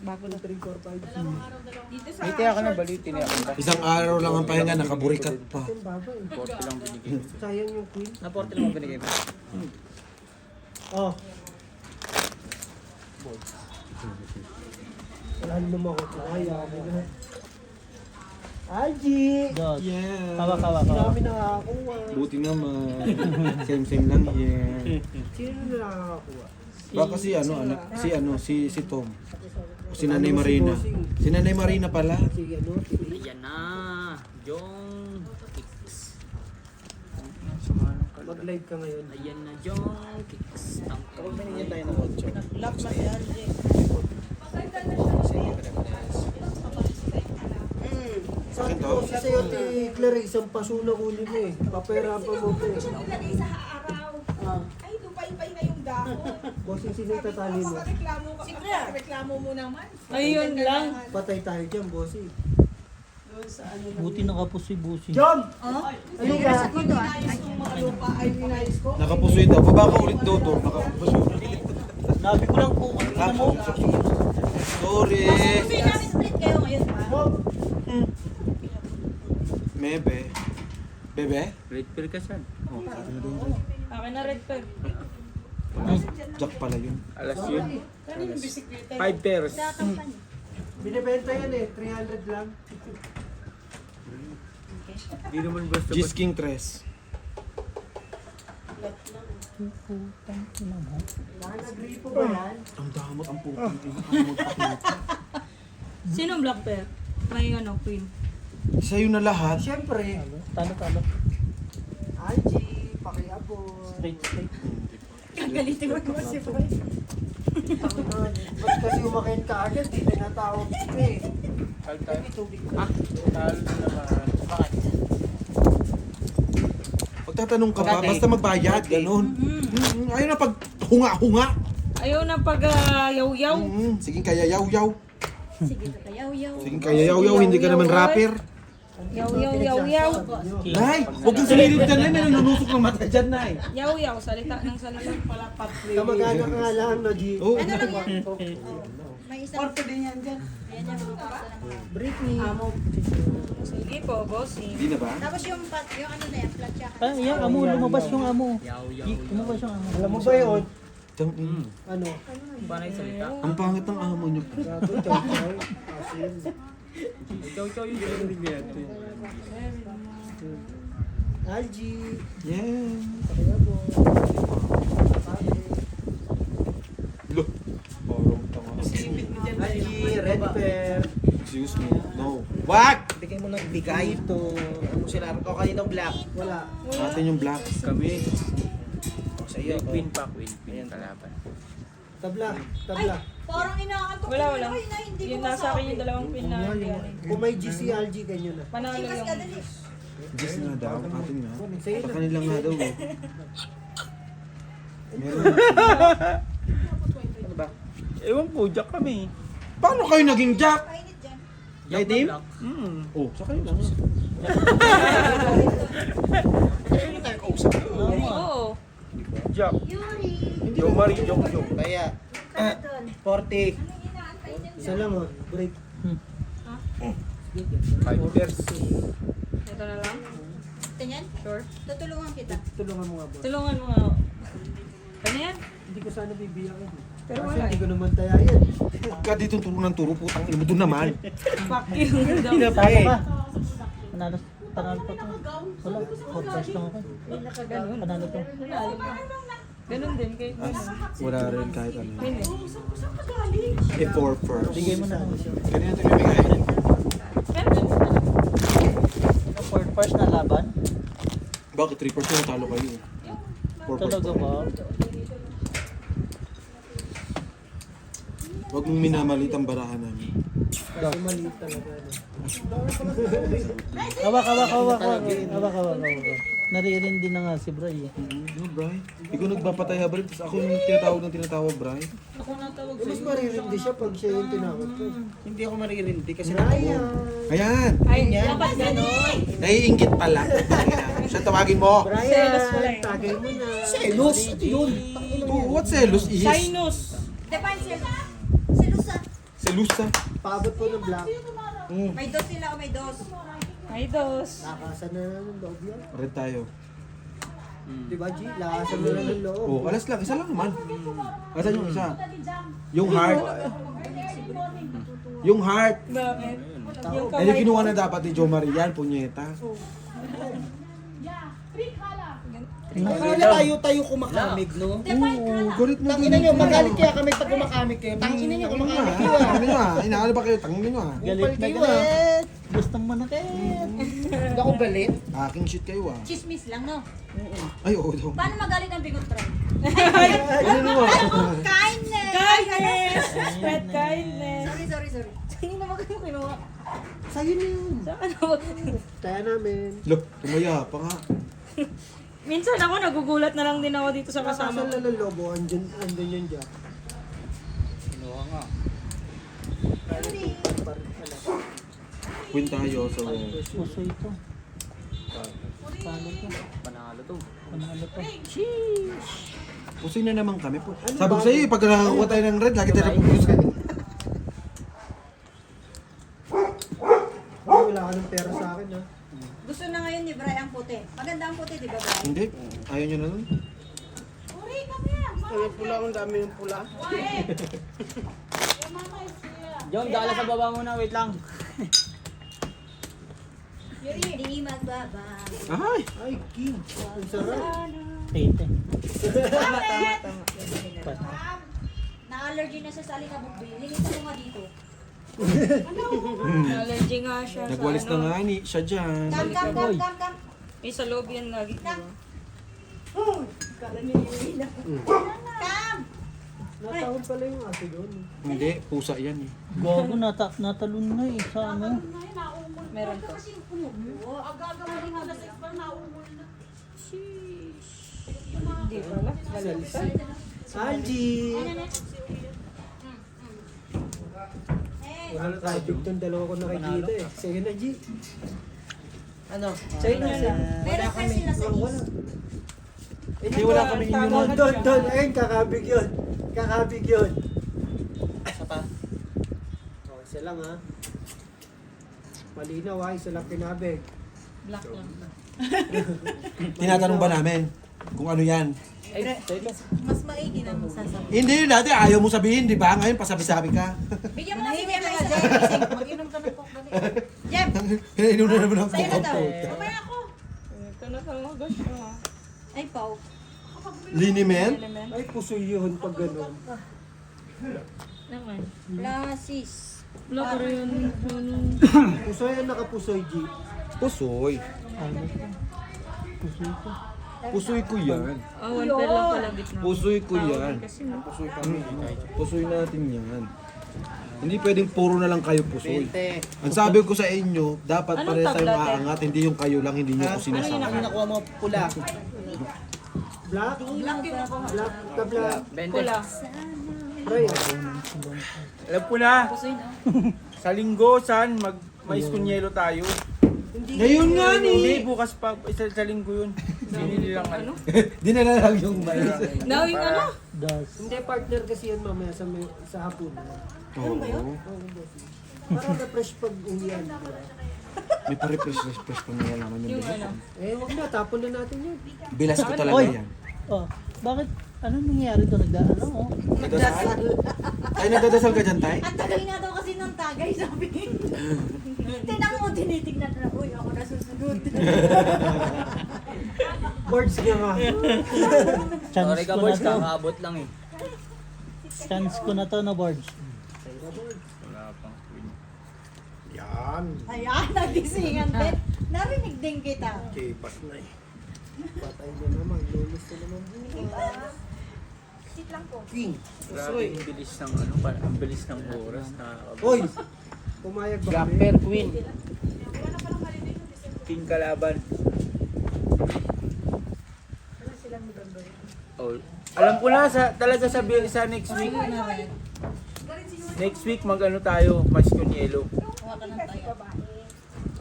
Bago na 3, 4, 5. Dito sa May kaya ka na balitin niya. Isang araw lang ang pahinga, nakaburikat pa. Ang baba eh. 40 lang binigay. Sayang yung queen. Na 40 lang binigay mo. Oh. Wala naman ako kaya. Algie! Yeah. Kawa. Dami nakakakuha. Buti naman. Same lang yan. Sino na nakakakuha? Baka si Tom. Si Nanay Marina. Si Nanay Marina pala. Sige, ano? Ayan na. Jong Kicks. Mag-live ka ngayon. Ayan na Jong Kicks. Kapag binigyan tayo ng 8. lock na si RJ. Sabi ko kasi sa'yo, Claire, isang paso na kunin mo eh. Papera pa mo po eh. Nilagay sa araw. Ay, lupay-pay na yung dahon. Bossing, sino yung tatali mo? Reklamo ka. Reklamo mo naman. Ayun lang. Patay tayo dyan, bossing. Buti nakapusi busi. John! Oh? Ano ka? Inayos kong mga lupa ay inayos ko. Nakapusoy daw. Baba ka ulit daw to. Nakapusoy. Nabi ko lang po. Ano mo? Sorry. Hindi namin ulit kayo ngayon pa. Mebe. Bebe? Red pill ka saan? Akin na red pair. Jack pala yun. Alas yun. Kanina yung bisikleta. 5 pairs. Binibenta yan eh, 300 lang. Di naman basta Gis King Tres. Nakagripo ba yan? Ang damot ang pupunti. Ang magpakita. Sinong black pair? May ano, queen. Sa'yo na lahat. Siyempre, Talo. Algie, pakiabot. Straight. Galitin mo naman si Boy. Ba't kasi umakin ka agad, di tinatawag ko eh. Pagtatanong ka ba, basta magbayad, ganun. Ayaw na pag hunga-hunga. Ayaw na pag yaw-yaw. Sige kaya yaw-yaw. Sige, kayaw-yaw. Sige kaya yaw-yaw, hindi ka naman rapper. Yaw-yaw. Nay, huwag kang sililip dyan, Nay. May nanunusok ng mata dyan, Nay. Yaw-yaw. Salita ng salita. Kamag-anak ka nga lang, no, G? Oh. Ano lang yan? May isang... Porto din yan dyan. Ayan yan, mga pasta ng mga... Britney. Sige po, bossing. Hindi na ba? Tapos yung ano na yan, flat siya. Ah, yan, amo. Lumabas yung amo. Yaw-yaw. Lumabas yung amo. Alam mo ba yun? Ano? Ba na yung salita? Ang pangit ng amo niyo. Gato, chow-chow. Asin. Chow-chow yung gano'n niya. Algie, Yeah. pakiabot. Look. Parang tanga. Algie, red pear. Excuse me. No. Wag! Bigay mo ng bigay to ano sila o kaninong black Wala. Atin yung black. Kami. o sa iyo Queen pa, queen. Queen kalaban. Tabla. Ay, parang inaantok Wala. na kayo na hindi Yung ko nasa akin yung dalawang pin na yan. Kung may GC Algie, ganyan na. Panalo Chikas yung... ka dali. Just na daw. Atin na. Sa'yo Sa na. kanila nga daw eh. Meron. ano ba Ewan po, jack kami. Paano kayo naging jack? Painit dyan. Jack team? na black. Oh, sa kayo lang. Oo. Jack. Yuri. Yung Marie, Jong. kaya Ano doon? 40 Anong inaantay dyan? Isa lang oh. Break. 5 pairs. Ito na lang. Ganyan? Sure. Tutulungan kita. Tulungan mo nga boss. Tulungan mo nga. Ano yan? Hindi ko sana bibiyakin. Pero Kasi wala hindi eh. ko naman tayayan. Pagka dito turo ng turo, putang ina mo doon naman. Fuck you. Talo ka. Panalo pa to. Wala. 4 first lang ako. Ganun. Panalo to. Ganun din. Kahit ganun. Wala rin kahit ano. Hindi. Eh, 4 first. Bigay mo na. Kanina ito ibigay. Pero ganun talaga. 4 first na laban. Bakit 3 first na talo kayo? 4 Talaga first. ba? Huwag mong minamalit ang barahan namin. Kasi maliit talaga. No? Hawak. Naririn din na nga si Bray. No, Bri. Ikaw nagpapatay ha, Bri. Tapos ako yung tinatawag, Bri. Ako natawag Mas maririndi siya pag siya yung tinawag ko. hindi ako maririndi kasi Ryan! Ayan. Ay, dapat ganun. Naiingit pala. Siya tawagin mo. Selos pala Brian! eh. Tagay mo na. Selos? Yun. What selos is? Sinus. Define siya. Silusa. Selusa. Paabot po ng black. May dos sila o may dos. May dos. Lakasan na ng loob yan. Red tayo. Diba, G? Lakasan na ng loob. Oh, alas lang. Isa lang naman. Asan yung isa? Yung heart. Yung heart. Bakit? Yung Ay, yung kinuha na dapat ni Jo Marian, punyeta. Akala tayo kumakamig, no? Oo, galit na. Tangina nyo, magalit kaya kami pag kumakamig kayo. Tangina nyo, kumakamig kayo. Tangin nyo ah. Inaano ba kayo? Tangin nyo ah. Galit na kayo, galit. Gusto mo na kayo. Hindi ako galit. Aking shit kayo ah. Chismis lang, no? Ay, oo daw. Paano magalit ang bigot try? Ano naman? Kindness! Kindness! Spread kindness. Sorry. Hindi naman kayo kinuha. Sa'yo na yun. Ano? Kaya namin. Look, tumaya pa nga. Minsan ako nagugulat na lang din ako dito sa kasama Lakasan ko. na ng lobo. Andun yun dyan. Queen tayo, so... Puso ito. Panalo to. Panalo to. Pusoy na naman kami po. Sabi ko sa'yo, pag nakakuha tayo ng red, lagi tayo napupusoy. Ay, wala ka ng pera sa akin, ha? Gusto na ngayon ni Bray ang puti. Maganda ang puti, di ba, Bray? Hindi, ayaw nyo na nun. Ay, pula akong dami yung pula. Jom, dala sa baba muna. Wait lang. Hindi magbaba. Ay! Ay, king. Ang sarap. Tete. Tama. Na-allergy na siya sa alikabok. Linisan mo nga dito. Allergy nga siya sa Nagwalis na nga ni siya dyan. Kam. Eh, sa loob yan lagi. Diba? Kam! Natawag pala yung aso doon. Hindi, pusa yan eh. Gago, natalon na eh. Sa ano? Meron to. Hindi pala. Angie! Wala na tayo. Yung dalawa ko nakikita eh. Sa'yo na, G. Ano? Sa'yo na. Meron pa sila sa Wala. is. Hindi, wala kami inyunan. Doon. Ayun, kakabig yun. Kakabig yun. Isa pa? Okay, isa lang ha. Malinaw ha, isa lang kinabig. Black lang. Tinatanong ba namin kung ano yan? Mas maigi na mo sasabihin. Hindi, dati ayaw mo sabihin, di ba? Ngayon, pasabi-sabi ka. Bigyan mo na si Jem ng isa. Mag-inom ka ng coke dali. Jem! Inom na naman ang Sa'yo na daw. kukap. Mamaya ako. Ito na talaga siya. Ay, Pao. Liniment? Element. Ay, puso yun pag gano'n. Naman. Plasis. Wala ko rin yun. Puso yan, nakapusoy, G. Pusoy. Ano to? Puso ito. Pusoy ko yan. Oh, one pair lang pala gitna. Pusoy ko yan. Kasi no. Pusoy kami. Pusoy natin yan. Hindi pwedeng puro na lang kayo pusoy. 20. Ang sabi ko sa inyo, dapat Anong pares tayong tablate? aangat, hindi yung kayo lang, hindi nyo ko Ano yung sinasama. nakuha mo? Pula. Black? Black yun ako. Black ka black. Pula. Right. Alam ko na, Pusoy na. sa linggo, san, mais kunyelo tayo. Ngayon nga Hindi, ni! bukas pa, sa linggo yun. Binili lang ano. Dinala lang yung mais. Nawing ano? Das. Hindi, partner kasi yan mamaya sa hapon. Oo. Parang na-fresh pag uwian. May pa-refresh pa nga naman yung Yung bilas. ano. Eh, wag na, tapon na natin yun. Bilas ko talaga Oy! yan. Oh, bakit? Ano nangyari to? Nagdaan oh. Nagdadasal? Ay, nagdadasal ka dyan, tay? Ang tagal nga daw kasi ng tagay, sabi. Tinan mo, tinitignan na. Uy, ako nasusunod. Boards nga nga. Chance ko na to. kakaabot lang eh. Chance ko na to na boards. Wala pang queen. Ayan, nagisingan din. Narinig din kita. Patay na naman, lulis na naman. Sit lang po. King. Grabe yung bilis ng ano, ang bilis ng oras na Hoy! Pumayag ba Black kami? Pearl Queen. king kalaban. Oh, alam ko na talaga sa next week. Next week mag-ano tayo, mais kunyelo.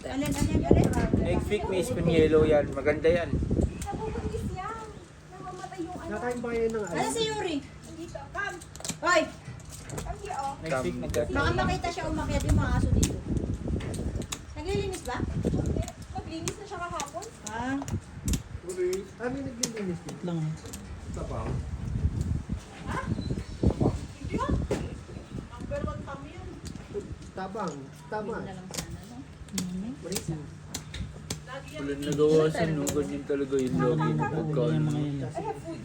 Alin. Next week mais kunyelo yan, maganda yan. Nakain ba kayo ng Ano ice? si Yuri? Hoy! Next week nagkakita. Baka makita siya umakyat yung mga aso dito. Naglilinis ba? Naglinis na siya kahapon. Ah, Kami naglilinis din. Lang. Hindi ah. Number 1 kami yan. Tabang. Tama. na lang sana, no? Marisa. Lagi yan. Wala nagawasan, no? Ganyan talaga yung lagi na pagkain. Mga yun. I have food.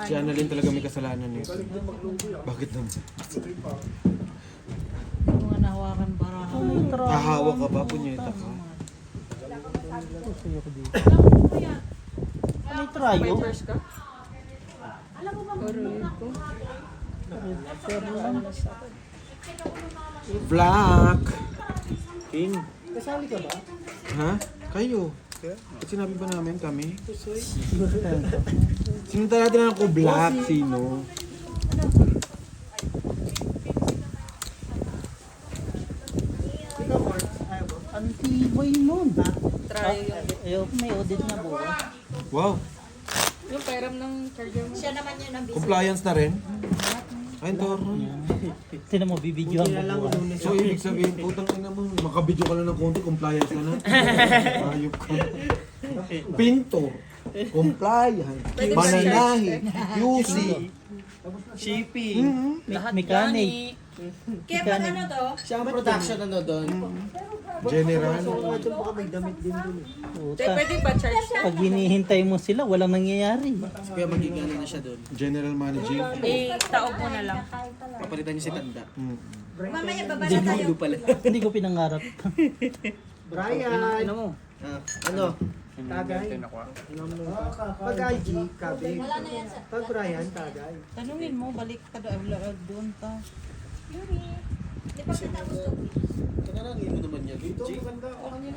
Si Annalyn talaga may kasalanan nito. Bakit naman? Yung mga nahawakan para. Hahawa ka ba? Punyeta ka? Sa'yo ko dito. May trayo. Alam mo ba, Vlog! King. Kasali ka ba? Ha? Kayo? At sinabi ba namin kami? Sinunta natin ako vlog. Sino? Ikaw, Mark. Ayaw mo? Ang tibay nun. Try yung, Ayaw, may audit na bukas. Wow! yung pairam ng charger mo. Siya naman yun ang busy. Compliance na rin? Ay, ito. Sino mo, bibidyohan Buti na lang mo bukas. lunes. So, ibig sabihin, putang ina mo, makabidyo ka lang ng konti, compliance ka na. Ayop ka. Pinto, compliance, mananahi, QC. Shipping. Mechanic. Kaya pag ano to, Siya ang production ano doon. General. So, doon baka may damit din doon eh. Puta. Pwede ba charge na? Pag hinihintay mo sila, walang nangyayari. Kaya magiging ano na siya doon. General managing. Taob mo na lang. Papalitan niyo si Tanda. mamaya baba na tayo. pala. Hindi ko pinangarap. Brian! Ano mo? Ano? Tagay. Pag IG, kabig. Wala na yan sa... Pag Brian, tagay. Tanungin mo, balik ka doon ta. Di pa pinatapos to. Kanarangin mo naman yan.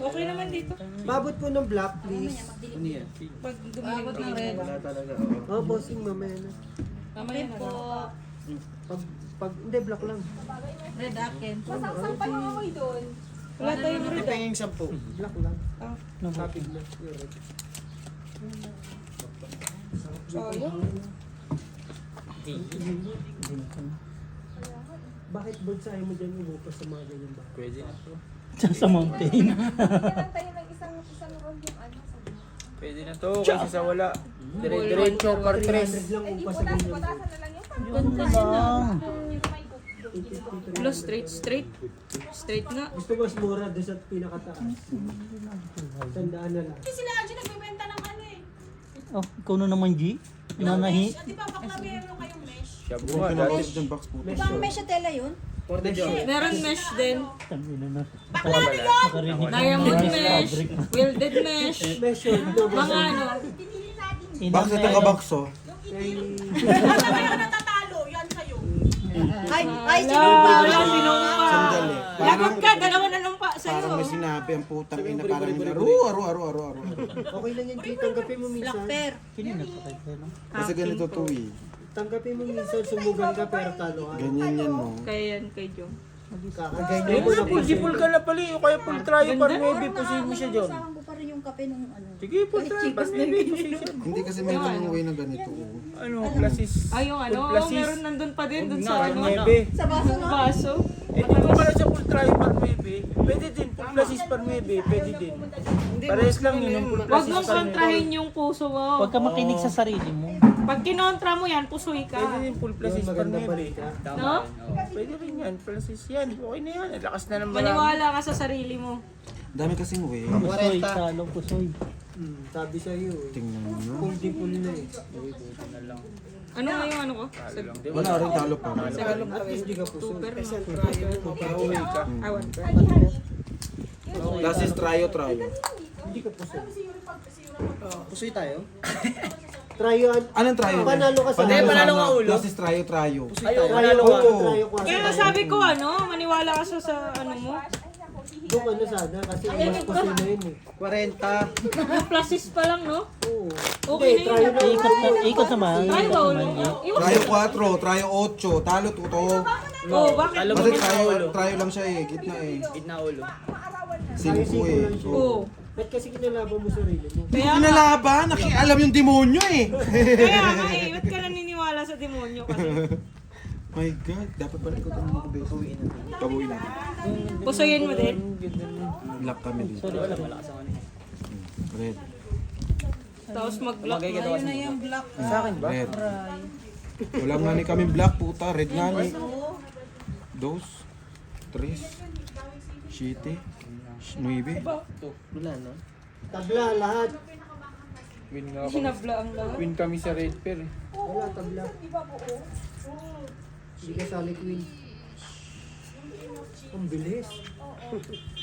Okay naman dito. Babot po ng black, please. Mamaya magdilim. Ano yan? Pag dumilig ng red. Wala talaga. Oo. Oh, bossing, mamaya na. Mamaya na Po, Hindi, black lang. red akin. Masaksak pa yung amoy doon. Wala tayong red. Ito yung 10. Black lang. Kapig na. Bakit bonsai mo dyan umupas sa mga ganyan ba? Pwede na to. Sa mountain. Kailan tayo ng isang round yung ano sa Pwede na to, kasi sa wala. Dire-diretso, par 3. 300 lang upas sa ganyan. putasan na lang yung Ganda lang. Plus straight. Straight nga. Gusto mas mura doon sa pinakataas. Tandaan na lang. Hindi sila Angie nagbibenta ng ano eh. Oh, ikaw na naman, G. Nanahi. Di ba bakla meron kayong mesh? Siya Kung buha, pinapos dati. dyan box po. Di ba ang mesya tela yun? For the job. Meron mesh din. Tangina na. Wala. Diamond Mesh mesh. fabric. Welded mesh. Measure. Mga ano. Box ito ka box oh. Basta kayo natatalo, yan kayo. Ay, sino Wala, pa? wala sinumpa. Sandali. Lagot ka, dalawa na lumpa sa'yo. Parang may sinabi ang putang ina, parang aru. Okay lang yan, Kate. Tanggapin mo Black minsan. pear. Sino nagsakay sa'yo, no? Kasi ganito to eh. Tanggapin mo minsan, sumugan ka pero talo ka. Ganyan yan no. Kaya yan kay Jom. Kakaganyan Eh, mo wala na full jipul ka na pala eh. O kaya full try par maybe, pusin mo siya dyan. Usahan ko pa rin yung kape nung ano. Sige, full try par maybe, pusin siya. Hindi kasi meron ng way na ganito oh. Ano, plasis. Ay, yung ano, Full plasis. meron nandun pa din, dun Na, sa ano. maybe. Sa baso, no? Baso. Eh, di ba pala siya full try par maybe? Pwede din, full plasis par maybe, pwede din. Parehas lang yun, yung full Huwag plasis mong par maybe. kontrahin yung puso mo. Huwag ka makinig sa sarili mo. Pag kinontra mo yan, pusoy ka. Pwede din full plasis par maganda maybe. balita. No? Pwede rin yan, plasis yan. Okay na yan, lakas na ng marami. Maniwala ka sa sarili mo. Dami kasing way. Pusoy, 40. talong pusoy. Sabi sa'yo eh. Tingnan mo na. Kung di full na eh. Ano nga yung ano ko? Wala rin talo pa. At least di ka puso. Super. Pauwi ka. I want per. Last is tryo. Hindi ka puso. Pusoy tayo. Try yun. Anong tryo? Panalo ka sa panalo ka ulo. Last is tryo. Ayaw, Try manalo ko. ka. Try ko. Kaya sabi ko ano, maniwala ka sa ano mo. Kung ano sana, kasi mas puso na yun eh. 40. Yung plasis pa lang, no? Oo. Okay Hindi, na try yun. na. Ikot naman. Ay, wow, no? Iwas. Tryo 4, tryo 8, talo tuto. Oh, bakit? Alam mo, Kasi gitna ulo. tryo lang siya eh, gitna eh. Gitna ulo. 5 eh. Oo. Ba't kasi kinalaban mo sarili mo? Kaya nga, Pinalaban, nakialam yung demonyo eh. kaya nga eh, ba't ka naniniwala sa demonyo kasi? My God, dapat pala ikaw tanong ako, bes. Pabuin natin. Pusoyin mo din. Black kami dito. Red. Tapos mag-lock na. Ayun na yung black. Sa akin ba? Red. Wala nga ni kami black, puta. Red nga ni. Dos. Tres. Siete. Nueve. Wala, no? Tabla, lahat. Win nga ako. Hinabla ang lahat. Win kami sa Red Pair eh. Wala, tabla. Hindi ka sali queen. Ang bilis.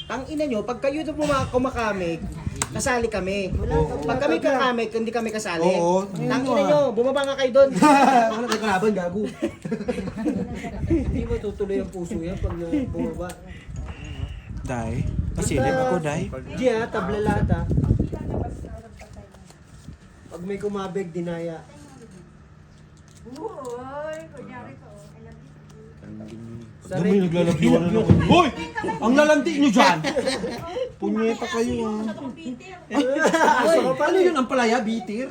Ang ina nyo, pag kayo doon kumakamig, kasali kami. Oo. Pag kami kakamig, hindi kami kasali. Oo. Ang ina nyo, bumaba nga kayo doon. Wala tayong kalaban, gago. Hindi mo tutuloy ang puso yan pag bumaba. Dai. Pasilip ako, Dai. Di ha, tabla lahat ha. Pag may kumabig, dinaya. Uy, kunyari ko. Sa Dami red, naglalagdiwan na ako. Hoy! Ang lalandi nyo dyan! Punyeta kayo ah. Saka Paano yun ang palaya? Bitir?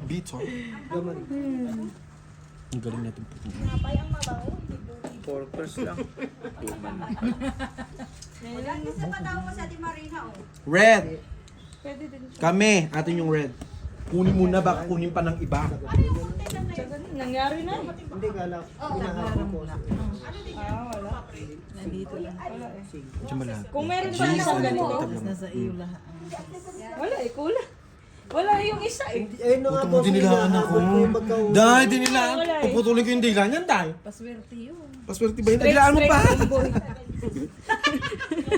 Beats, oh. Gamari. Ang galing natin po. Porkers lang. Isa pa daw mo sa Ate Marina, oh. Red! Kami, atin yung red. Kunin muna, baka kunin pa ng iba. Nangyari na. Hindi kala, hinahabol ko. Nandito lang. Diyan ba lahat? Kung meron pa isang ganito. Nasa iyo lahat. Wala eh, kulang. Wala yung isa eh. Ayun na nga Puto po, mo dinilaan ako. hinahabol ko yung pagka- Dahil dinilaan. Wala eh. Puputulin ko yung dila niyan, Dahil. Paswerte yun. Paswerte ba yun? Dilaan mo pa.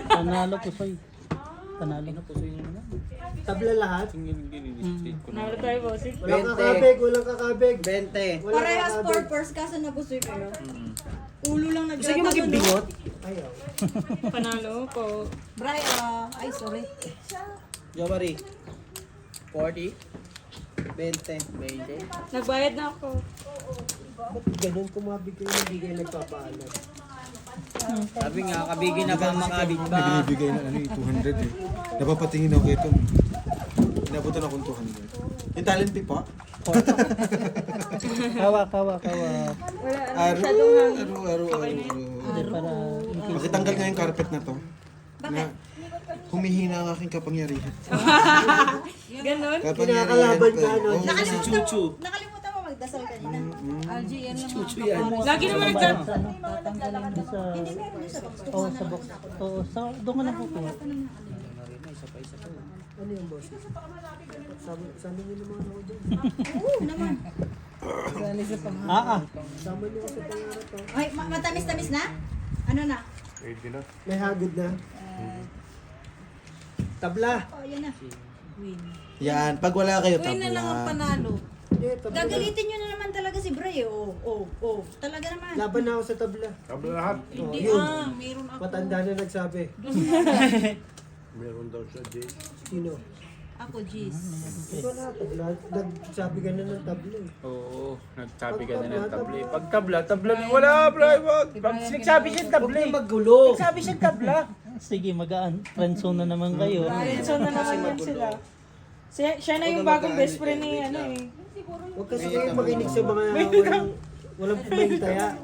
Panalo po sa'yo. Panalo na po sa'yo naman. Tabla lahat. Nalo tayo, bossing. Walang 20. kakabig, walang kakabig. 20. Walang Parehas kakabig. purpose kaso nabusoy kayo. Ulo lang Gusto nyo maging bingot? Ayaw. Panalo ko. Bray, ay sorry. Jomari. 40. 20. 20. Nagbayad na ako. Ba't ganun kumabig kayo, hindi kayo nagpapaalam? Sabi nga, kabigin na ba makabig May ba? binibigay na ano, 200 eh. Napapatingin ako ito. Inabutan akong 200. Yung talent fee pa? Hawak. Wala, Aro, masyadong hangin. aro. Hindi para Pakitanggal nga yung carpet na to. Na humihina ang aking kapangyarihan. Ganon. Kinakalaban ka, no? Oo. Nakalimutan mo magdasal kanina. Lagi naman nagdad. tatanggalin din sa... Oo, sa box. Oo, doon ka na po po. Ano yung boss? Sama niyo naman ako dyan. Oo naman. Sama niyo ako sa pangarap ha. Ay, matamis-tamis na? Ano na? May hagod na. Tabla. Oh, yan na. Yan, pag wala kayo Uy na lang ang tabla. panalo. Hindi, tabla. Gagalitin nyo na naman talaga si Bray. Oh. Talaga naman. Laban na ako sa tabla. Tabla lahat. Oh, yun. Meron ako. Matanda na nagsabi. Meron daw siya, Jay. Sino? Ako, Jeez. Ito na, tabla. Nagsabi ka na ng tabla eh. Oo, nagsabi ka na ng tabla. Pag tabla na wala, bro. Pag nagsabi siya tabla. Huwag na maggulo. Nagsabi siya tabla. Sige, magaan. Friendzone na naman kayo. So na naman yan sila. Siya na yung bagong best friend ni ano eh. Huwag kasi kayo makinig sa mga walang pumaytaya.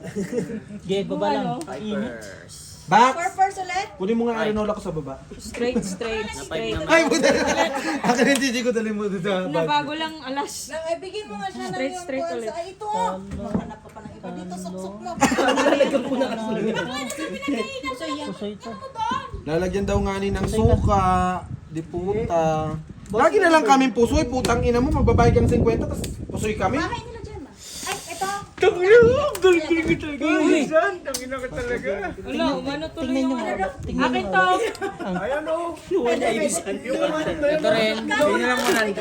Gay, baba lang. Ano? Kainit. Back! Purpose ulit? Kunin mo nga arenola ko sa baba. Straight. Ay, buta! Akin yung titi ko dali mo doon sa bag. Nabago lang alas. Ay, bigyan mo nga siya ng Straight yung ulit. Ay, ito ah. Mahanap ka pa ng iba. Dito, suksok mo. So, yan. Pusoy ito. Lalagyan daw nga ni ng suka, di puta. Lagi na lang kaming pusoy, putang ina mo, magbabayad ka ng 50, tapos pusoy kami. Bahay nila dyan, ma. Ay, ito. Galing ka talaga. Minsan, tangina ka talaga. Wala, umano tuloy Tingnan yung nyo. ano. Tingnan Akin nyo. to. Ayan o. Ito rin. Hindi na lang 100.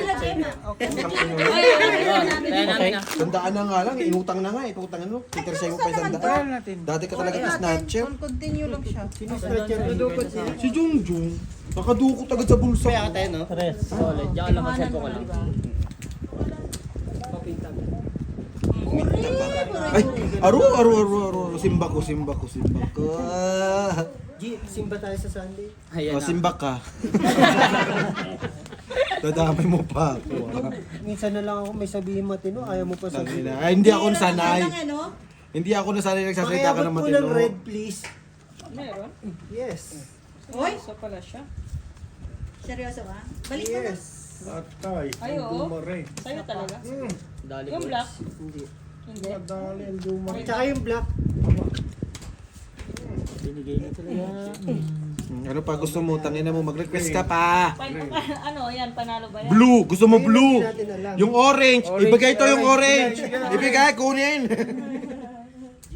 Tandaan na nga lang, inutang na nga, itutang ano, titirsa mo pa yung tandaan. Dati ka talaga na snatcher. Continue lang siya. Sino stretcher na dapat siya? Si Jungjung, nakadukot agad sa bulsa Kaya ko. ka tayo, no? Tres. Solid. Diyan lang ang cellphone ko lang. Puminta pa. Ay, aro, simba ko. G, simba tayo sa Sunday. Ayan O, na. simba ka. Dadamay mo pa ako. ah. Minsan na lang ako may sabihin matino, ayaw mo pa sabihin. Tangina. Ay, hindi ako nasanay. Ano? Hindi ako nasanay nagsasalita ka Pakiabot ng po matino. ng red, please. Meron? Yes. Hoy, Isa pala siya. seryoso ba? Balik mo na. Yes. Atay. Ay, oo. Sa'yo talaga. Yung black? Hindi. Hindi. Dali ang duma. Tsaka yung black. Binigay na talaga. Ano pa gusto mo? Tangina mo, mag-request ka pa. Ano, yan, panalo ba yan? Blue! Gusto mo blue! Hindi natin alam. Yung orange! Orange, Ibigay to yung orange. orange! Ibigay, kunin! G.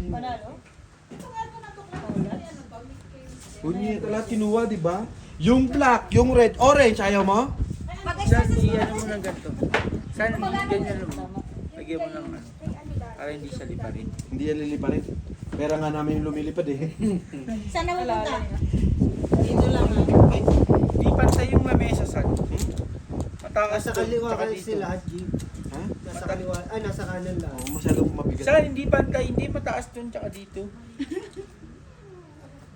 Panalo? Kunin, ito lahat kinuha, di ba? Yung black, yung red, orange, ayaw mo? Saan iyan mo ng ganito? Saan ganyan mo? Lagyan mo ng ano. Para hindi siya liparin. Hindi yan liliparin. Pera nga namin yung lumilipad eh. Saan na pupunta? Dito lang. Ay, Di pantay yung lamesa saan. Matakas Nasa doon, kaliwa tsaka kasi dito. sila, G. ha? Nasa kaliwa, nasa kanan lang. Oh, masyadong mabigat. Saan hindi pantay, hindi mataas doon tsaka dito.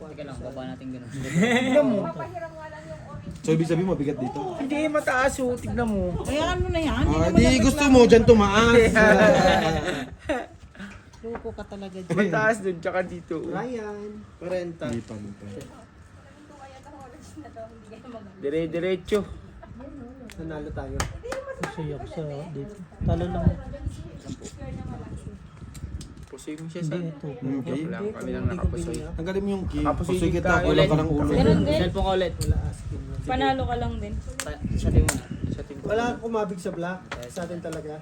Teka lang, baba natin gano'n. Tignan mo. So, ibig sabihin mabigat dito. Hindi mataas oh, tignan mo. Kaya mo na yan. Ah, di gusto mo, dyan tumaas. Loko ka talaga, G. Mataas doon tsaka dito. Ryan. 40. Hindi pa, hindi pa. Dire-diretso. Nanalo tayo. Suyak sa dito. Talo lang. Pusoy mo siya sa... Hindi, ito. Okay. Wala kami lang nakapusoy. Tanggalin mo yung key. Nakapusoy Pusoy kita, tayo. kulang ka ng ulo. Ganun din. Cellphone ka ulit. Panalo ka lang din. Sa din mo. Sa tingin. Wala kang kumabig sa black. Sa atin talaga.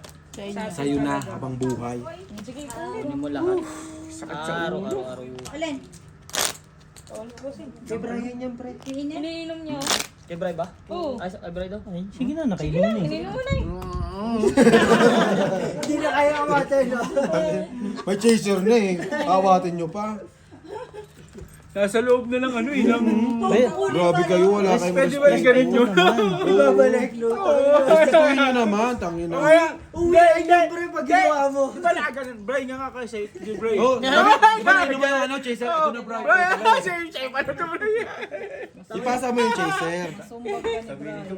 Sa'yo na, habang buhay. Sige, Kunin mo lahat. Sakit sa ulo. Araw-araw. Alin? Kay Brian yan, pre. Ininom? iniinom niyo. Kay Bray ba? Oo. Ay, Bray daw? Ay, sige na, nakainom na eh. Iniinom mo na eh. Hindi na kaya awatin, no? May chaser na eh. Awatin nyo pa. Nasa loob na lang ano eh. Grabe kayo, wala kayong Pwede ba yung ganun yun? Ibabalik, no? Respetuhin nyo naman, tangina. Kaya, Uwi, ayun, pre, pag ginawa mo. Di ba nakaganon? Bray nga nga kayo sa'yo. Di Bray. Oh, iba na naman yung ano, chaser. Ito na, bro. Sa'yo, paano ito Bray? Ipasa mo yung chaser.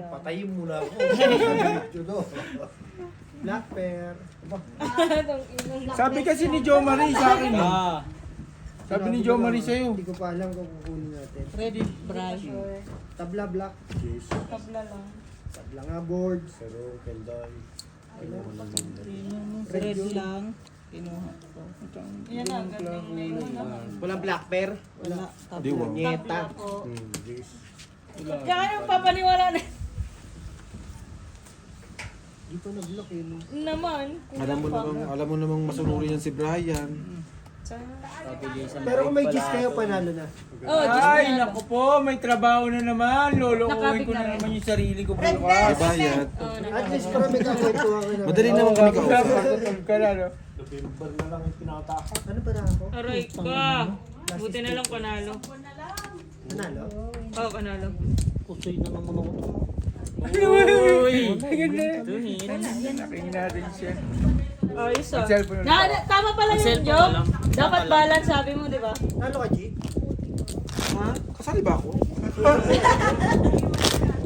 Patayin mo na ako. Black pair. Sabi kasi ni Jo Marie sa akin eh. Ah, Sabi ni Jo Marie sa'yo. Hindi ko pa alam kung kukunin natin. ready, Bray. Tabla black. Tabla lang. Tabla nga board. Ready lang. Yan lang, ganun lang. Walang black pair. Wala. Di wow. Nyeta. Kaya yung papaniwala na Di pa na-block eh, no? naman. Alam mo namang masunuri yan si Brian. Pero kung may gist kayo, panalo na. Oh, just Ay, na. naku po, may trabaho na naman. Lolokohin ko Nakabig na na rin. naman yung sarili ko Di bukas. ba yan? At least para may kakwentuhan ka na. Madali naman kami kausap. Kapag ka na, no? Ano para ako? Aray ka. Buti na lang panalo. Nanalo? Oh, panalo. Pusoy na naman ako. Uy! Tumingin. Nakingin natin siya. Ayos ah. Mag-cellphone Tama pala yung Cellphone joke. ka lang. Dapat balance sabi mo, di ba? Talo ka, G? Ha? Kasali ba ako?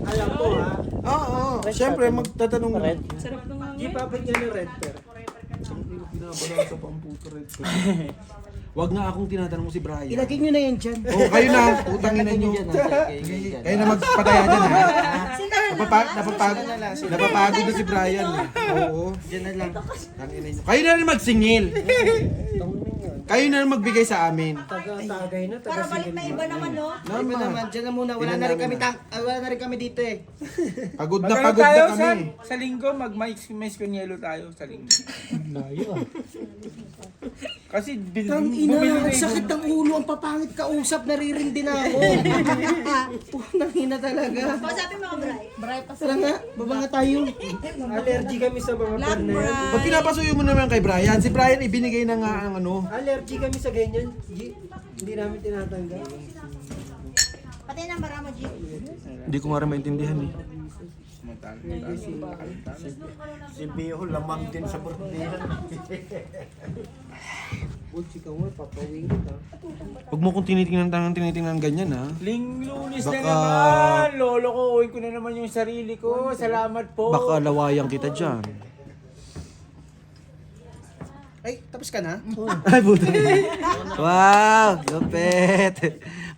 Alam ko, ha? Oo. Siyempre, magtatanong na. Red. Sarap naman G, papat nga ng red pair. Binabalasa pa ang puto red. Wag nga akong tinatanong mo si Brian. Ilagay nyo na yan dyan. Oh, kayo na. Utangin na nyo. Kayo na magpataya dyan, ha? Napapagod na si Brian. Oo. Diyan na lang. Tangina nyo. Kayo na rin magsingil. Kayo na rin magbigay sa amin. Taga-tagay na, Para balik taga-sigil na iba naman, no? Iba naman, dyan na muna. Wala na rin kami wala na rin kami dito eh. Pagod na Magano pagod tayo na kami. sa linggo, mag-mais kunyelo tayo sa linggo. Layo ah. Kasi Tang ina, ang sakit ng ulo, ang papangit kausap, naririndi na ako. Punang ina talaga. Kausapin mo ka, Bray. Tara nga, baba nga tayo. Allergy kami sa mga Black pair na yan. Pag pinapasuyo mo naman kay Brian, si Brian ibinigay na nga ang ano. Allergy kami sa ganyan, G. Hindi namin tinatanggal. Pati ng bara mo, G. Hindi ko nga rin maintindihan eh. Si Beo lamang din sa birthday. Boss, ikaw nga, papawin kita. Huwag mo kung tinitingnan ganyan ha. Lunes na Baka- naman! Lolo ko, uwi ko na naman yung sarili ko. Salamat po. Baka lawayang kita dyan. Ay, tapos ka na? Ay, buto. Wow, lupit.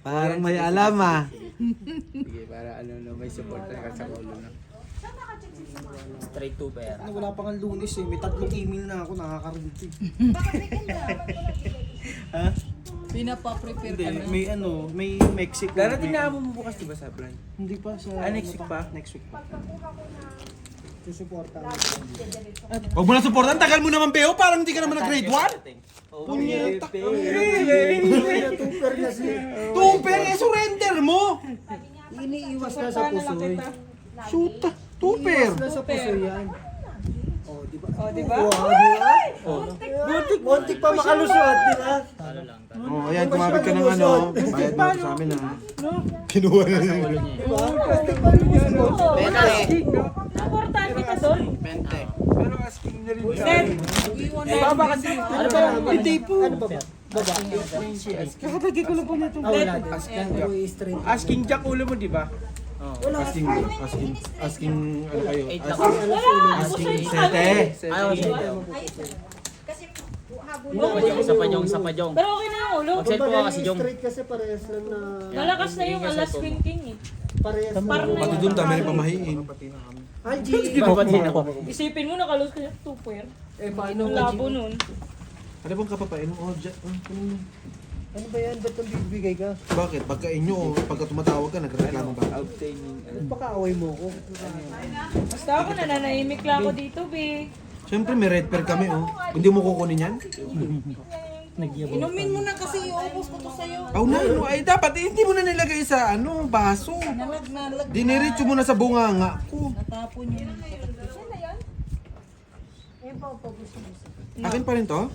Parang may alam ah. Sige, para may support na sa ulo na. Straight to bear. Ano, wala pa nga Lunes eh. May 3 email na ako, nakaka-rent eh. Pinapaprepare Hindi, ka na. may may Mexico. Darating may- na mo bukas, di ba, sa plan? Hindi pa sa... Next week pa? Next week pa. Susuporta. Huwag mo na supportan, tagal mo naman Beo, parang hindi ka naman na grade 1. Punyeta. Tuper na siya. Tuper, surrender mo. Iniiwas na sa puso eh. Shoota, tuper. Iwas na sa puso yan. Oh, di ba? O, diba? Wow, di ba? Muntik pa makalusot, di ba? Oh, ayan, kumapit ka ng ano. Bayad mo sa amin ha. Kinuha na yun. Muntik pa lumusot. Supportahan kita doon. Pero asking na rin siya. Then, Baba kasi. Ano ba? Hindi po. Ano ba ba? Baba. Kakatagay ko lang po nito. Ah, wala din. Ako i-straight. Asking Jack ulo mo, di ba? Asking, ano kayo? wala. Asking Gusto sete. Kasi habol Isa pa jong. Pero okay na yung ulo. Mag-set po ka kasi jong. Straight kasi parehas lang na... Malakas na yung alas king eh. Parehas lang. Parang Pati doon, dami rin pamahiin. Angie! Isipin mo nakalose ka yung tuper. Eh, paano Ang ka, labo G? nun. Ano bang kapapain? Oh, Ano ba yan? Ba't nang bibigay ka? bakit? Pagkain nyo, pagka tumatawag ka, nagreklamo ba? Obtaining. Baka away mo ko. Basta ako nananahimik lang ako dito, be. Siyempre, may red pair kami, oh. Hindi mo kukunin yan? Inumin mo na kasi iubos ko to sa'yo. Aw na, ano, ay dapat hindi mo na nilagay sa ano, baso. Nalag. Diniretso mo na sa bunganga ko. Natapon yun. Akin pa rin to?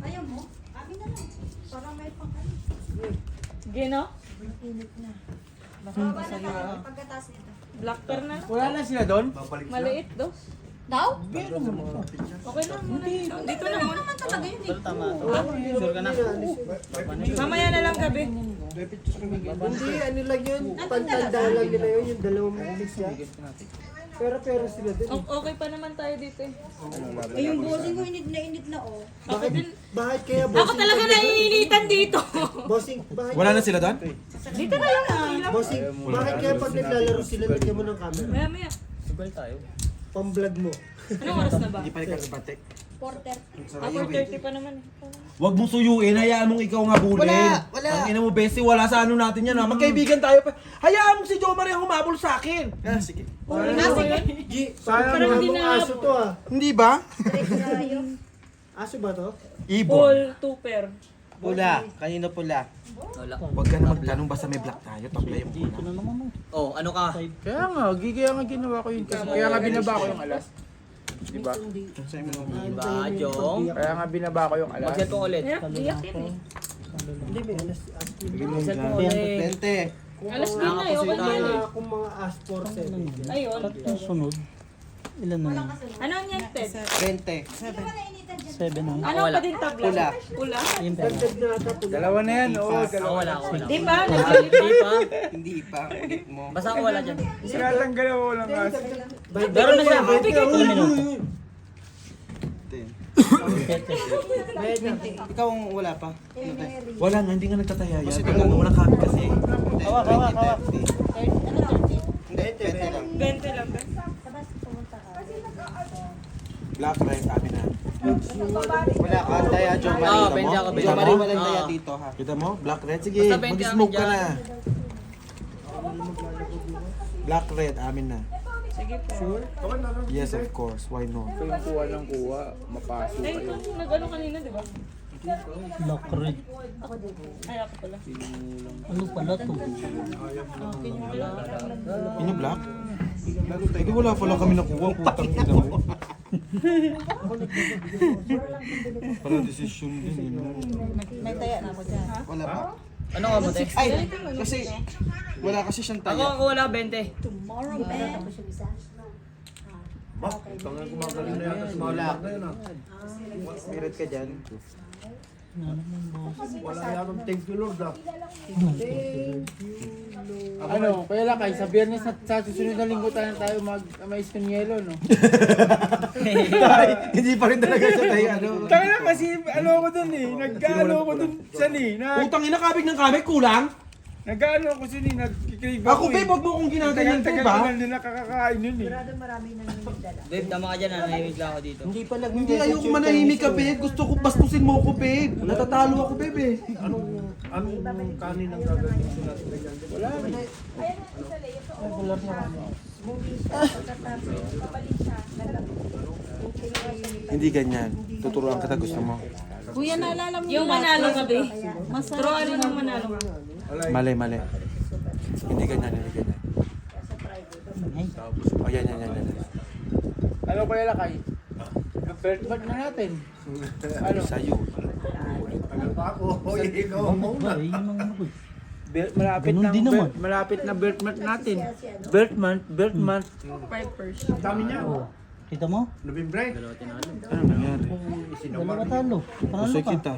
Ayaw mo? Amin na lang. Parang may pang Gino? pagkatas nito. Black pair na lang. Wala na sila doon? Maliit, dos. Daw? Okay na muna. Dito na muna. Naman talaga yun eh. Tama. Sure ka na. Mamaya na lang gabi. Hindi, ano lang yun. Pantanda lang nila yun, yung dalawang piece yan. Pero sila din. Okay pa naman tayo dito eh. Eh, yung bossing ko init na oh. Bakit kaya Ako bossing? talaga naiinitan dito. Bossing, bakit? Wala na sila doon? Dito na lang Bossing, bakit kaya pag naglalaro sila, lagyan mo ng camera? Maya. Subal tayo. Pang-vlog mo. Anong oras na ba? Hindi pa rin karabatek. Porter. 4:30 pa naman. Huwag mong suyuin, hayaan mong ikaw nga bulin. Wala. Ang ina mo, Bessie, wala sa ano natin yan ha. Magkaibigan tayo pa. Hayaan mo si Jo Marie ang humabol sa akin. Sige. G, Sayang parang hindi mga na- aso to ah. Hindi ba? Aso ba to? Ibon. Full tuper. Pula. Kanina pula. Wala. Huwag ka na magtanong, basta may black tayo. Tablay mo Dito na. na naman. Oh, ano ka? Kaya nga ginawa ko yun kasi. Kaya nga binaba ko yung alas. Di ba? Diba, jong? Kaya nga binaba ko yung alas. Mag-set po ulit. Iyak yun eh. Hindi, may alas. Mag-set po ulit. 20. Alas din na eh. Okay na yun eh. Kung mga as for 7. Ayun. Tatlong sunod. Ilan na yun? Ano ang yan, Ted? 20. 7 na. Ano pa din tabla? Pula. Pula? Yung Dagdag na ata po. Dalawa na yan, oo. Ako wala, ako wala. Di ba? Naglilip. Di pa. Hindi pa. Ulit mo. Basta ako wala dyan. Sinatanggal ako lang kasi. Meron na siya. Ilang minuto? Ikaw ang wala pa. Wala nga, hindi nga nagtataya yan. Walang kami kasi. Hawak, hawak, hawak. Hindi, 20 lang. 20 lang ba? Black red, amin na. Wala ka, Daya, Jo Marie. Oo, 20 ako, 20. Jo Marie, walang Oo. Daya dito ha. Kita mo? Black red? Sige, Basta 20 mag-smoke ka amin na. Black red, amin na. Sige po. Yes, of course. Why not? Yung kuha ng kuha, mapasok Ay, kayo. nag-ano kanina, di ba? Lock red. Ay, ako pala. Ano pala to? Inyo black? Hindi wala pala kami nakuha. Putang ina mo. Para desisyon din yun. May taya na ako dyan. Wala pa. Ano ka mo, te? Ay, kasi wala kasi siyang Ako, taya. ako wala, 20. Tomorrow, man. Wala. Meron ka dyan. Wala akong thank you Lord ah. Ano, kaya lakay, sa biyernes at sa susunod na linggo tayo may Espanyelo, no? Hindi pa rin talaga siya tayo, ano. Kaya na kasi, ano ako dun eh, nag-ano ako dun sa Utang ina, kabig ng kabig, kulang. nag-ano ako sa nag-crave Ako, babe, wag mo kong ginaganyan, babe, Tagal-tagal ha? ko na nakakakain yun eh. Babe, tama ka dyan, nanahimik lang ako dito. Hindi pa Hindi ayoko manahimik ka, babe. Gusto ko bastusin mo ako, babe. Natatalo ako, babe, eh. Anong kanin ang gagawin ko natin ganyan? Wala. Hindi ganyan. Tuturuan kita, gusto mo. Kuya, naalala mo yung manalo ka, be? Turuan rin ng manalo ka. Mali, mali. Hindi ganyan, hindi ganyan. Oh, yan. Ano kaya lakay? Birthmark na natin. Ano? Sa'yo. Ano pa ako? Hoy, ikaw mo na. Malapit Ganun na din naman. malapit na birthmark natin. Birthmonth. Dami niya. Kita mo? November. Ano nangyari? Dalawa talo. Panalo Pusoy ka. kita.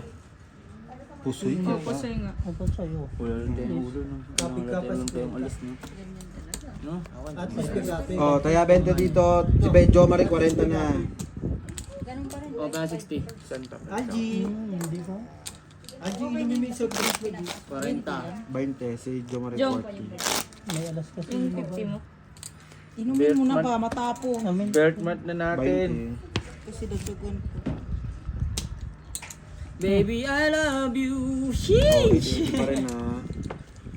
Pusoy kita. Pasay nga. Ito sa'yo. Wala lang tayong ulo, no? Kapit ka pa. alis, no? No? At pasko natin. Oh, taya 20 dito. Si Benjo Marie 40 na. Ganun pa rin. O, kaya 60. Santa. Angie. Hindi ko. Angie, inumin mo yung soft drinks mo di. 40. 20 si Jo Marie Jo. 40. May alas kasi. Yung 50 mo. Inumin mo na ba, matapong. Birthmonth na natin. 20. Kasi dagdagan ko. Baby, I love you. Oh, Sheesh! 20 pa rin na.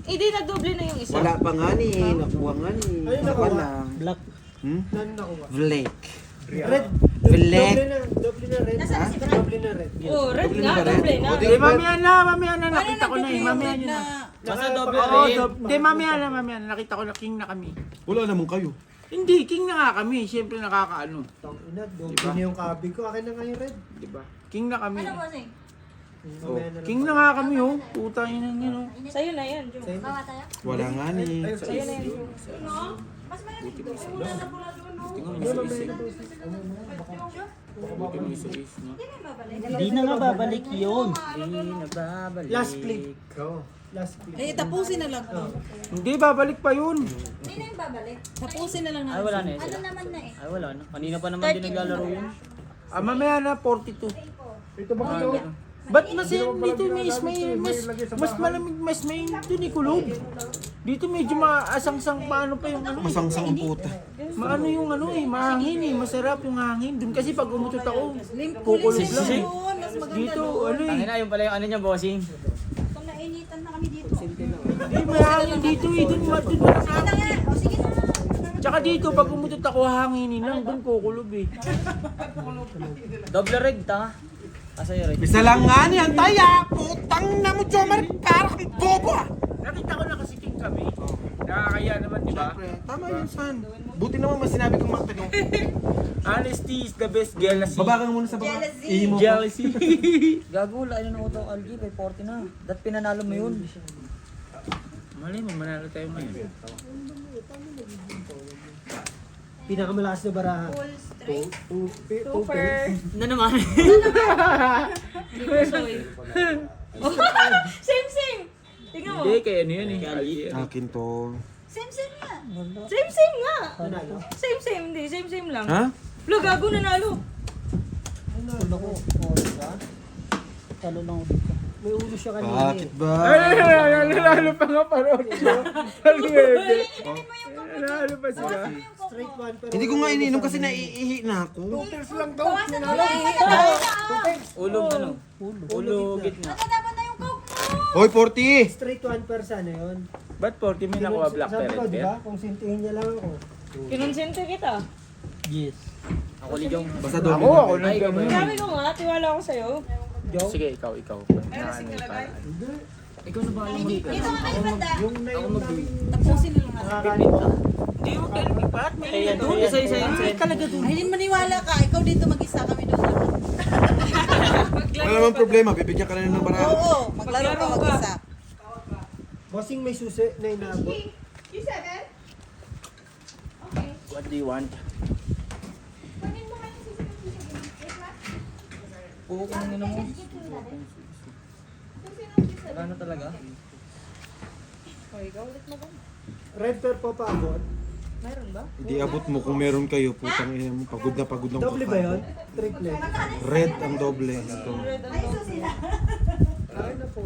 Hindi, nagdoble na yung isa. Wala pa nga ni. Nakuha nga ni. Ayun, Nakuha nakuha. lang. Black. Hmm? Nan nakuha. Flake. Red. Black. Doble na red. Nasaan si Brad? Doble na red. Oh, red Doble nga, na red. doble na. O, di- Eh, mamaya na, nakita ko na eh, mamaya nyo na. Basta doble Oo, rin. hindi, mamaya na, nakita ko na, king na kami. Wala naman kayo. Hindi, king na nga kami, siyempre nakakaano. Tang ina, doble na yung kabig ko. Akin na nga yung red. Di ba? King na kami. Ano bossing? Oh, king na nga kami, oh. Putang ina yun, oh. Sa'yo na yan, Jo. Bawa tayo? Wala nga ni. Sa'yo na yan, Jo. Mas malamig dito. Wala na pula doon, no? Tingnan mo yung isig. Buti mo yung isig, no? Hindi na babalik. Hindi na nga babalik yun. Hindi nagbabalik. Last click. Go. Last click. Eh, tapusin na lang to. Hindi, babalik pa yun. Hindi na yung babalik. Tapusin na lang Ay, wala na eh. Ano naman na eh? Ay, wala na. Kanina pa naman din naglalaro yun. Ah, mamaya na, 42. Ito ba kayo? Ba't mas dito mas malamig, mas may dito ni kulog. Dito medyo maasangsang paano pa yung ano. Masangsang ang puta. Maano yung ano eh, mahangin eh, masarap yung hangin. Doon kasi pag umutot ako, kukulog lang eh. Dito, ano eh. Tangina, yung pala yung ano niya, bossing. Kung nainitan na kami dito. Hindi, may hangin dito eh, doon Sige na masarap. nga. O sige na. Tsaka dito, pag umutot ako, hanginin lang, doon kukulog eh. Doble rig, tanga. Asa'yo rig. Bisa lang nga ni. Antaya. Putang na mo, Jo Marie. Parang bobo ah. Nakita ko na kasi king kami. Nakakaya naman, di ba? Tama yun, San. Buti naman mas sinabi kong magtanong. Honesty is the best jealousy. Baba ka muna sa baba. Ihimo ko. Jealousy. Gago, wala yun ng utang algae. May 40 na. Dat pinanalo mo yun. Mali mo, manalo tayo ngayon. Pinakamalakas na barahan. Super. Na naman. Same. Tingnan mo. Hindi, kaya ano yun eh. Algae. Akin to. Same nga. Same nga. Same. Hindi, same lang. Ha? Lo, gago nanalo. Tulo ko. Talo lang ako dito. May ulo siya kanina. Bakit ba? Nanalo pa nga parang Alwebe. Nanalo pa sila. Straight one. Pero Hindi ko nga iniinom kasi naiihi na ako. Bawasan mo lang. Ulog ano? Ulog gitna. Matatapan na yung coke mo. Hoy, 40! straight one person na yun. Ba't 40 may nakuha black Sabi ko, parrot di yan? ba? Kung sintihin niya lang ako. Kinonsente kita. Yes. Ako ni Jong. Basta doon. Ako Ay, ikaw ba yun? Sabi ko nga, tiwala ako sa'yo. Sige, ikaw. Ikaw na ba alam mo dito? Dito nga kayo banda. Yung na yung namin Tapusin na lang natin. nakakanin ko. Hindi mo kayo lumipat. May ina doon. Isa-isa yan. May talaga doon. Ay, hindi maniwala ka. Ikaw dito mag-isa kami doon. Wala namang problema, bibigyan ka na ng baraha. Oo, maglaro ka mag-isa. Bossing may susi na inaabot. What do you want? Oo, kung ano mo. Ano talaga? O, ikaw ulit mo ba? Red pair po pa abot. Meron ba? Hindi abot mo kung meron kayo, putang ina mo. Pagod ng Doble ba yun? Triple. Red ang doble. Ito. Ay na po.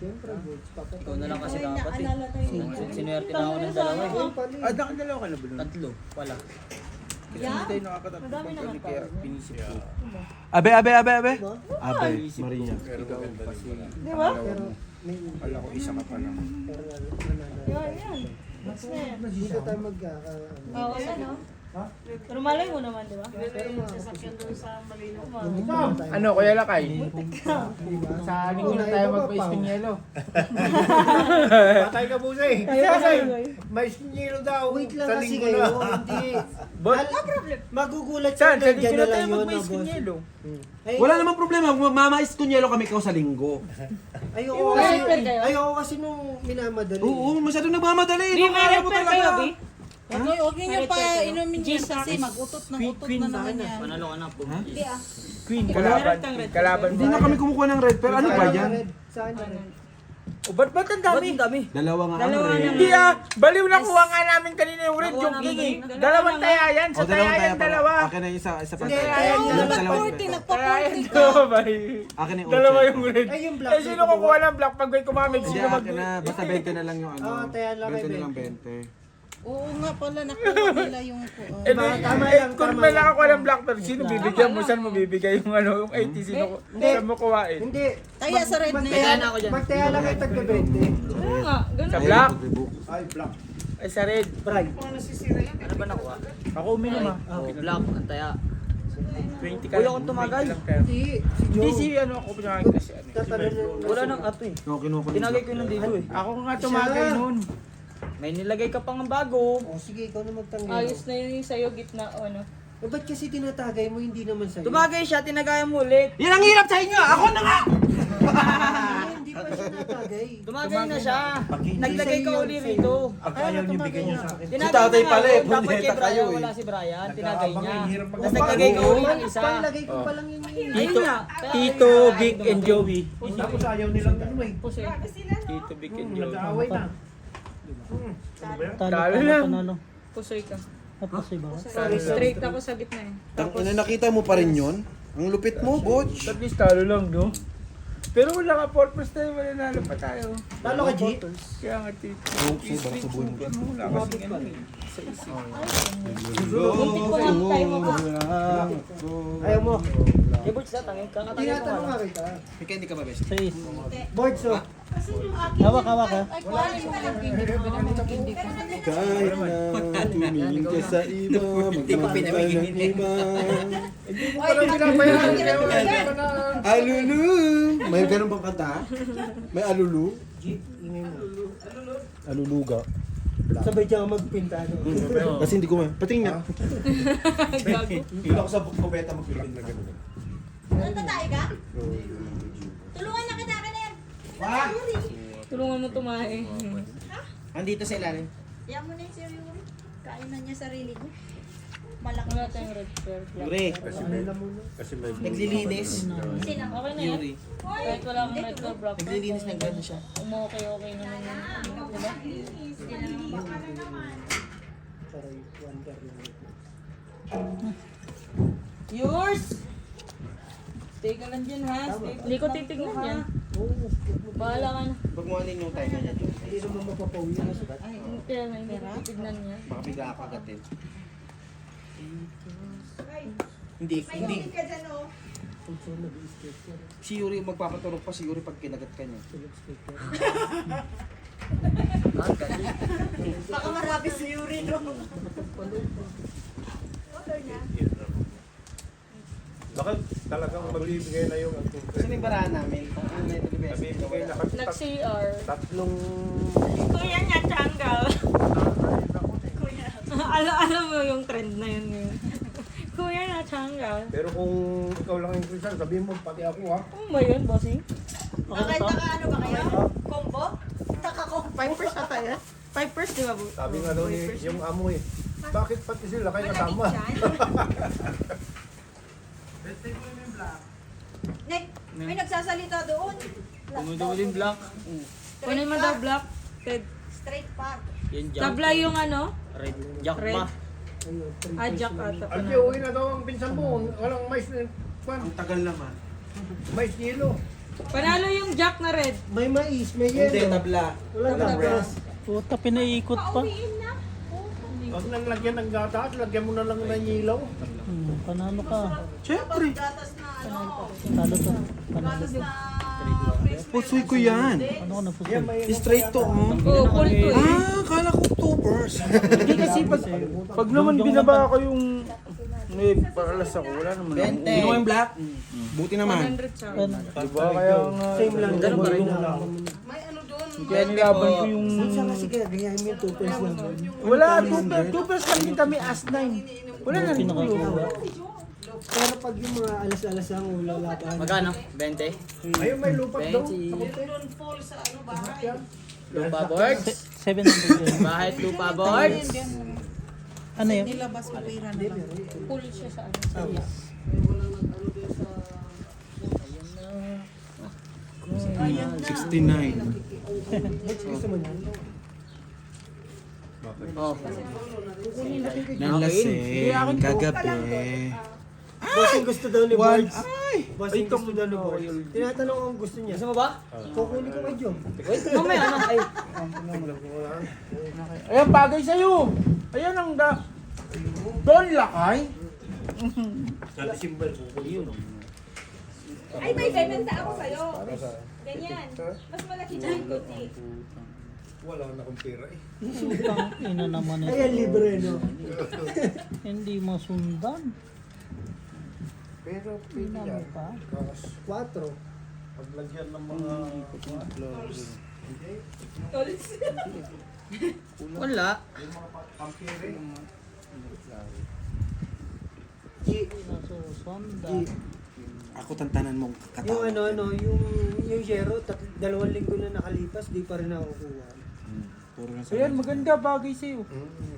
Siyempre, Bods. Ikaw na lang kasi dapat eh. Naalala tayo. Sinuwerte na ako ng dalawa eh. Ah, nakadalawa ka na ba nun? Tatlo, wala. Kasi hindi tayo nakakatapos Madami naman pag kaya pinisip ko. Abe. Abe, Maria. Di ba? Pero, may Wala ko isa ka pa lang. Yan. Mas na yan. dito tayo Oo, yan o. Pero malay mo naman, di ba? Sasakyan doon sa Malino. Ano, Kuya Lakay? Sa linggo na tayo magpa-Espanyelo. Patay ka muna eh. May sinyelo daw. Wait lang kasi kayo. Hindi. Magugulat Saan? siya. Sa linggo na tayo Nandiyan na lang yun, magpa-Espanyelo. Ay, Wala namang problema. Mamais kunyelo kami ikaw sa linggo. Ayoko May kasi, red pair kayo? ayoko kasi nung minamadali. Oo, masyadong nagmamadali. Di, may red pair kayo, Bi? Huwag niyo pa inumin Gis niya kasi mag-utot na utot na naman yan. Panalo ka na po. Queen, kalaban. Kalaban Hindi na kami kumukuha ng red pair. Ano ba yan? Saan yan? O, ba't ang Ba't dami? ang dami? Dalawa nga ang Dalawa red. naman. Hindi baliw na kuha nga namin kanina yung red Nakuha yung namin king eh. eh. Dalawang taya yan. O, Sa taya dalawang yan, tayo dalawa. Akin na yung isa pa. Hindi, Ayaw, Dalawang dapat dalawa. 40, Taya yan, nagpa-40 ka. dalawa ba? Akin na yung Dalawa otse. yung red. Ay, yung black. Eh, sino kukuha ng black pag may kumamig? Hindi, Sino mag... akin na. Basta 20 na lang yung ano. Oo, tayo lang ay 20 na lang 20. Oo nga pala, nakuha nila yung Eh, Tama eh, lang, kung tama may lang. nakakuha ng black pair, sino bibigyan mo? Saan mo bibigay yung ano, yung 80? Saan mo kuhain? Hindi. Taya sa red na Magtaya yan. na ako dyan. Magtaya lang kayo tagka-20. Oo nga, ganun. Sa black? Ay, Ay, sa red. Bright. Ano ba nakuha? Ako uminom ah. Oh, black, ang taya. 20 ka Uy, lang. ako tumagal. 20 lang tayo. Hindi. Hindi si ano ako pinakain kasi ano. Tatanong Wala nang ato eh. No, kinuha ko ng Tinagay black ko yung pair. nandito eh. Ako nga tumagal noon. May nilagay ka pang bago. Oh, sige, ikaw na magtanggal. Ayos na yun yung sa'yo, gitna o ano. Eh, ba't kasi tinatagay mo, hindi naman sa'yo? Tumagay siya, tinagaya mo ulit. Yan ang hirap sa inyo! Ako na nga! Ay, hindi pa siya natagay. Tumagay na siya. Naglagay ka uli rito. Ayaw niyo bigyan niyo sa akin. Tinagay tatay na nga pala ako. eh, Dapat kay punyeta Brian, kayo eh. wala si Brian. Tinagay niya. Tapos naglagay ka uli ng isa. Panglagay ko pa lang yun. Ayun nga. Tito, Vic, and Joey. Tapos ayaw nilang ano eh. Pusoy. Tito, Vic, and Joey. Nag-aaway na. Talo lang. Panalo. Pusoy ka. Tapos iba. Straight ako sa gitna eh. Ina, nakita mo pa rin yun? Ang lupit mo, Butch. At least talo lang, no? Pero wala ka purpose tayo, wala nalo pa tayo. Talo ka, G? Kaya nga, Tito. Baka sa buhay mo. Wala kasing ano eh. Sa isip. Buntik ko lang tayo mo ka. Ayaw mo. Eh, Butch, tatangin ka. Katangin mo Tinatanong wala. nga kita. Ikaw hindi ka ba best? 6. Boards, oh. Hawak ha. Ay, kuha mo lang. Hindi ko. Kahit na tumingin ka sa iba, magmahal ka ng iba. Parang pinapayaran kayo. Alulu! May ganun bang kanta? May alulu? Aluluga. Sabay siya magpinta. No? Kasi hindi ko pating nga. Hindi ako sa kubeta magpinta na gano'n. Nantatay ka? Tulungan na kita ka na yan. Tulungan mo tumae. Andito sa ilalim. Yan mo na yung Sir Yuri. Kain na niya sarili niya. Malaki Wala na siya. tayong red pair. Yuri. Naglilinis. Sino? Okay na yan. Kahit wala akong red pair black. Naglilinis ng gano'n siya. Okay naman yun. Diba? Yours! Stay ka lang dyan ha. Stay Hindi ko titignan yan. Bahala ka na. Huwag mo anin yung time na dyan. Hindi naman mapapawi na sa Ay, hindi ko titignan niya. Baka bigla ka kagatin. Hindi. Si Yuri magpapaturok pa si Yuri pag kinagat ka niya. Baka marami si Yuri, no? Bakit talagang magbibigay na yung Kasi may barahan namin. Ang may nabibigay na kami Nag-CR. tatlong Kuya niya, Changal. alam mo yung trend na yun ngayon. Kuya na, Changal. pero kung ikaw lang yung Christian, sabihin mo pati ako ha. Ano ba yun, bossing? Bakit ano ba kayo? Combo? Taka-combo. 5% na tayo. 5 di ba, bu? Sabi nga daw ni yung amo eh, bakit pati sila kayo kasama? Next, May nagsasalita doon. Tumudumo din black. Kunin mo daw black. Ted. Straight path. Yan jump. Tabla yung ano? Red. Jack Red. ma. Ajak ata. Alpi, uwi na daw ang pinsan mo. Walang mais na Ang tagal naman. mais yelo. Panalo yung jack na red. May mais, may Hindi, yelo. tabla. Wala tabla. Puta, pinaikot pa. Huwag nang lagyan ng gatas, lagyan mo na lang ng ilaw. Panalo ka. Siyempre. Gatas na ano. Talo to. Panalo. Pusoy ko yan. Ano ko nagpusoy? Straight to, oh. Oo, full to eh. Ah, kala ko 2 Hindi kasi pag naman binaba ko yung may paralas ako, wala naman ako. Hindi ko yung black. Buti naman. 100 sa Ano? Diba kaya nga, Same lang. Ganun pa rin. kaya nilaban ko yung... Minsan kasi kaya ganyan yung 2 pesos lang. Wala, 2 pairs lang din kami as 9. Wala na rin kulo. Pero pag yung mga alas-alas lang, wala laban. Magkano? 20? Ayun, may lupat daw. 20. Doon full sa ano bahay. Lupa boards. 700 yun. Bakit lupa boards? Ano yun? full siya sa ano. 69. Gusto mo niyan? Oh. Nalasing kagabi. Bossing gusto daw ni One. Boards. Bossing gusto daw ni Boards. Tinatanong ko kung gusto niya. Gusto mo ba? Kukunin ko kay Jom. Mamaya na. Ay. Ayan, bagay sa'yo. Ayan ang da... Don lakay. Ay, may bebenta ako sa'yo. Ganyan. Mas malaki na yung kuti. Wala na akong pera eh. Putang ina naman ito. Ayan, libre, no? Hindi masundan. Pero pwede yan. Pa. Kakas 4. paglagyan ng mga... Wala. Nasusundan. Ako tantanan mong Yung katawan. yung zero, 2 linggo na nakalipas, di pa rin ako kuha. Puro na Ayan, maganda bagay sa'yo.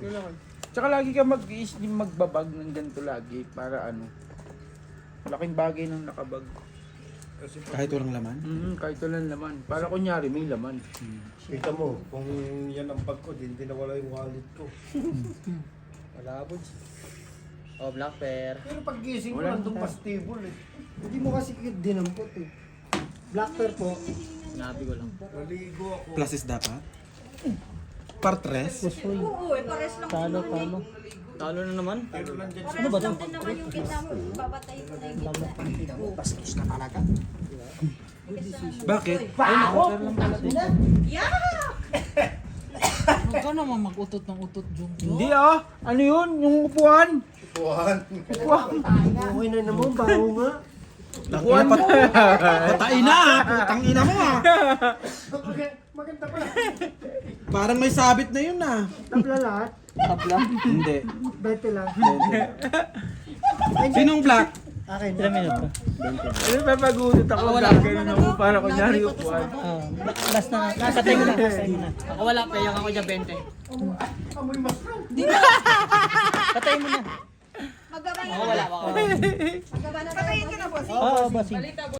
Kailangan. Tsaka lagi ka magbabag ng ganito lagi para ano. Malaking bagay ng nakabag. Kahit walang laman. Kahit walang laman. Para kunyari may laman. Kita mo, kung yan ang bag ko, hindi nawala yung wallet ko. Wala po. Oh, black pair. Pero pag gising ko, Wala. nandun pa stable eh. Hindi mo kasi dinampot eh. Black pear po. Sinabi ko lang. Naligo ako. Pluses dapat. Partres. Pusoy. Oo, pares lang. Talo, talo. Talo na naman. Pero nandyan Pares ba lang to? din naman yung gitna mo. Babatayin ko na yung gitna. Bastos ka talaga. Bakit? Huwag ka naman mag-utot ng utot, Jung. Hindi ah. Ano yun? Yung upuan. buwan. Okay na naman, baho nga. Upuan. Patay na! Putang ina mo ah! Maganda pa. Parang may sabit na yun ah. Tabla lahat. Hindi. 20 lang. Sinong black? Akin. Ilang minuto? Ano papagulot ako? Gagawin ako para kunyari upuan. Last na. Katay mo na. Katay mo na. Ako wala, payang ako dyan 20. Amoy mushroom. Katay mo na. Magaba na. Ako wala, ako. Magaba na tayo. Oo, bossing.